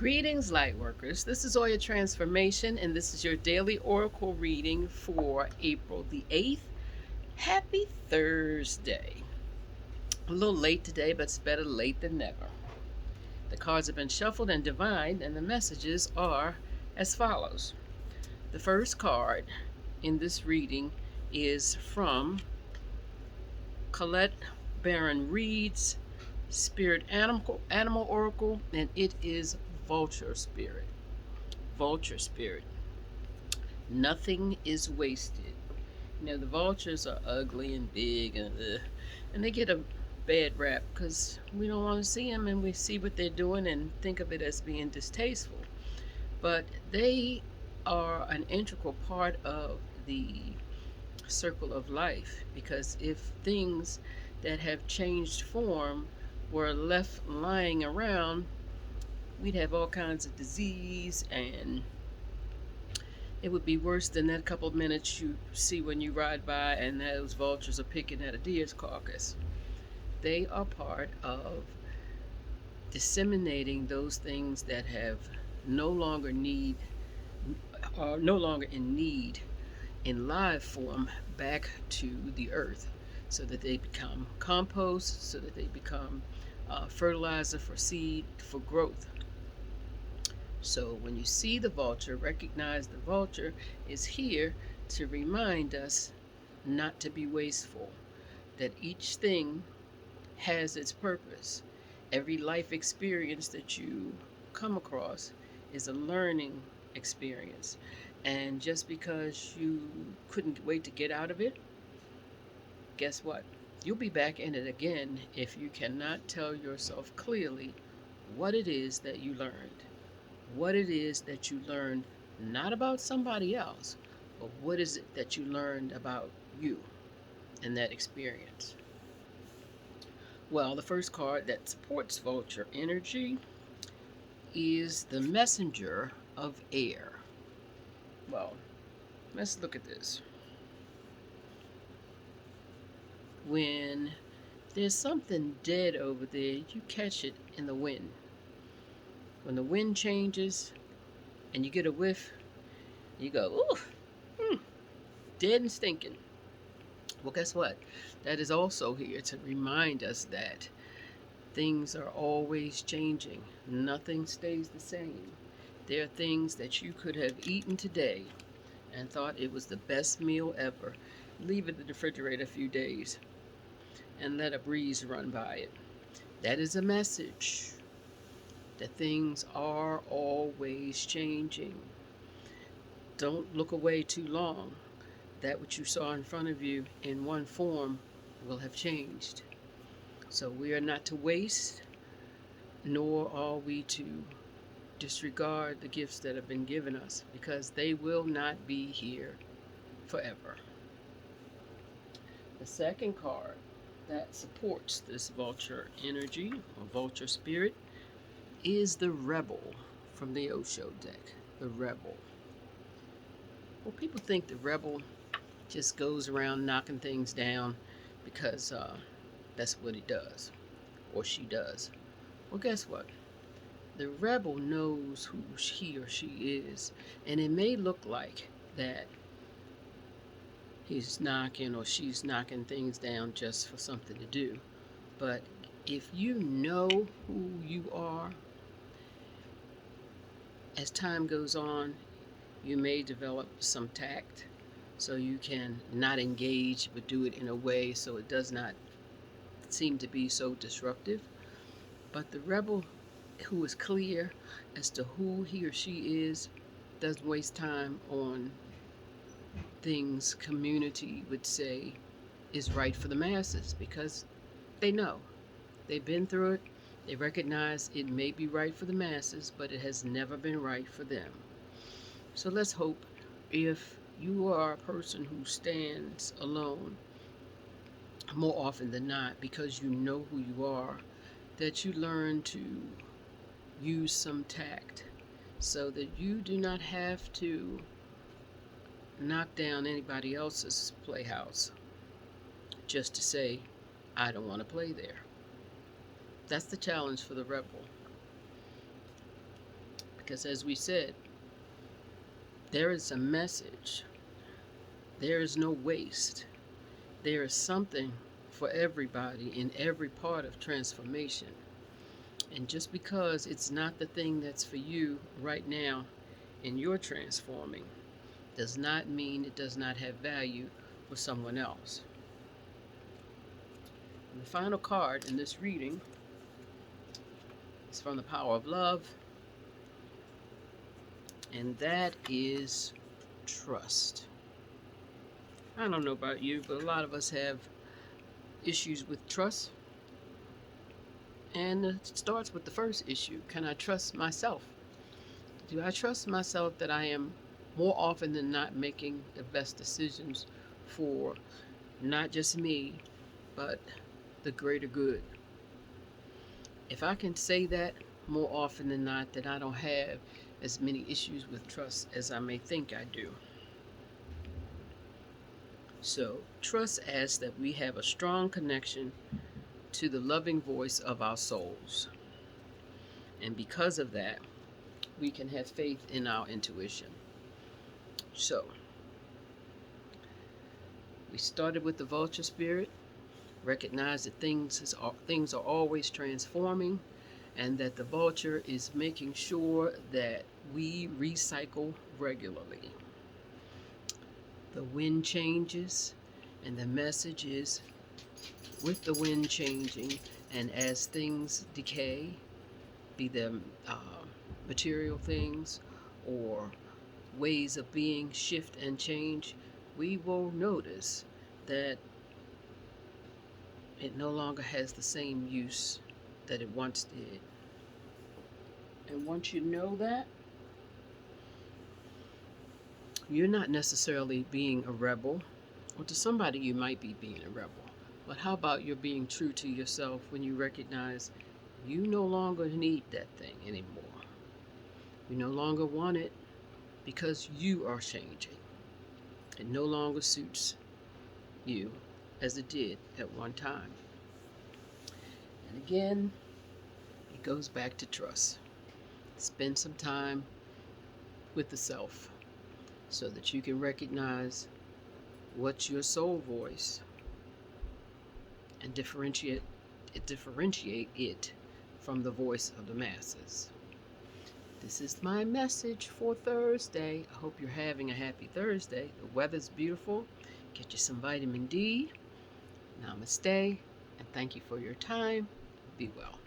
Greetings, Lightworkers. This is Oya Transformation, and this is your daily Oracle reading for April the 8th. Happy Thursday. A little late today, but it's better late than never. The cards have been shuffled and divined, and the messages are as follows. The first card in this reading is from Colette Baron Reed's Spirit Animal Oracle, and it is Vulture Spirit. Vulture Spirit. Nothing is wasted. You know, the vultures are ugly and big, and they get a bad rap because we don't want to see them and we see what they're doing and think of it as being distasteful. But they are an integral part of the circle of life, because if things that have changed form were left lying around, we'd have all kinds of disease, and it would be worse than that couple of minutes you see when you ride by and those vultures are picking at a deer's carcass. They are part of disseminating those things that have no longer need are no longer in need in live form back to the earth, so that they become compost, so that they become fertilizer for seed for growth. So when you see the vulture, recognize the vulture is here to remind us not to be wasteful, that each thing has its purpose. Every life experience that you come across is a learning experience. And just because you couldn't wait to get out of it, guess what? You'll be back in it again if you cannot tell yourself clearly what it is that you learned. What it is that you learned, not about somebody else, but what is it that you learned about you in that experience. Well, the first card that supports vulture energy is the messenger of air. Well, let's look at this. When there's something dead over there, you catch it in the wind. When the wind changes and you get a whiff, you go, ooh, dead and stinking. Well, guess what? That is also here to remind us that things are always changing. Nothing stays the same. There are things that you could have eaten today and thought it was the best meal ever. Leave it in the refrigerator a few days and let a breeze run by it. That is a message that things are always changing. Don't look away too long. That which you saw in front of you in one form will have changed. So we are not to waste, nor are we to disregard the gifts that have been given us, because they will not be here forever. The second card that supports this vulture energy or vulture spirit is the Rebel from the Osho deck. The Rebel. Well, people think the Rebel just goes around knocking things down because that's what he does, or she does. Well, guess what? The Rebel knows who he or she is, and it may look like that he's knocking or she's knocking things down just for something to do. But if you know who you are, as time goes on, you may develop some tact so you can not engage but do it in a way so it does not seem to be so disruptive. But the Rebel who is clear as to who he or she is doesn't waste time on things community would say is right for the masses, because they know. They've been through it. They recognize it may be right for the masses, but it has never been right for them. So let's hope, if you are a person who stands alone more often than not because you know who you are, that you learn to use some tact so that you do not have to knock down anybody else's playhouse just to say, I don't want to play there. That's the challenge for the Rebel. Because as we said, there is a message. There is no waste. There is something for everybody in every part of transformation. And just because it's not the thing that's for you right now in your transforming does not mean it does not have value for someone else. And the final card in this reading is from the Power of Love, and that is trust. I don't know about you, but a lot of us have issues with trust. And it starts with the first issue. Can I trust myself? Do I trust myself that I am more often than not making the best decisions for not just me, but the greater good? If I can say that more often than not, then I don't have as many issues with trust as I may think I do. So, trust asks that we have a strong connection to the loving voice of our souls. And because of that, we can have faith in our intuition. So, we started with the Vulture Spirit, recognize that things are always transforming, and that the vulture is making sure that we recycle regularly. The wind changes, and the message is with the wind changing, and as things decay, be them material things or ways of being shift and change, we will notice that it no longer has the same use that it once did. And once you know that, you're not necessarily being a rebel, or to somebody you might be being a rebel. But how about you're being true to yourself when you recognize you no longer need that thing anymore? You no longer want it because you are changing. It no longer suits you as it did at one time. And again, it goes back to trust. Spend some time with the self so that you can recognize what's your soul voice and differentiate it from the voice of the masses. This is my message for Thursday. I hope you're having a happy Thursday. The weather's beautiful. Get you some vitamin D. Namaste, and thank you for your time. Be well.